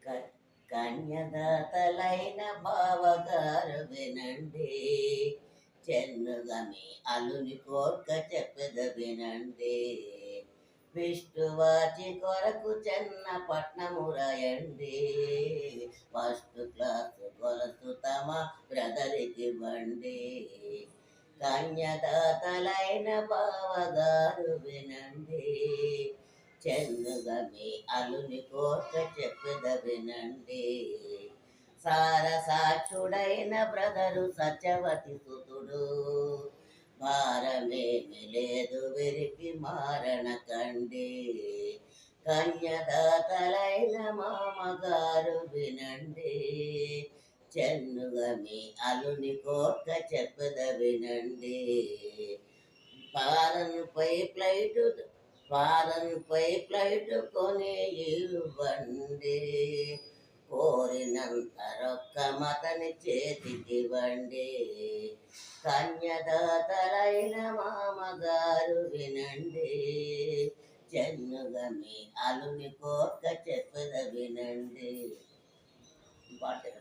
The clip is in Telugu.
క- కన్యదాతలైన బావగారు వినండి, చెన్నుగా మీ అలుని కోర్క చెప్పెద వినండి. విష్ణువాచి కొరకు చెన్న పట్నము రాయండి, ఫస్ట్ క్లాస్ కొలసు తమ బ్రదరికి బండి. కన్యదాతలైన బావగారు వినండి, చెన్నుగా మీ అలుని కోర్క చెప్పెద వినండి. సారసాక్షుడైన బ్రదరు సత్యవతి సుతుడు, భారమేమి లేదు విరికి మారణ కండి. కన్యదాతలైన మామగారు వినండి, చెన్నుగా మీ అలుని కోర్క చెప్పద వినండి. ఫారెన్పై ఫ్లైట్ కొని ఇవ్వండి, కోరినంత రొక్కమతని చేతికివ్వండి. కన్యదాతలైన మామగారు వినండి, చెన్నుగా మీ అలుని కోర్క చెప్పద వినండి. పాట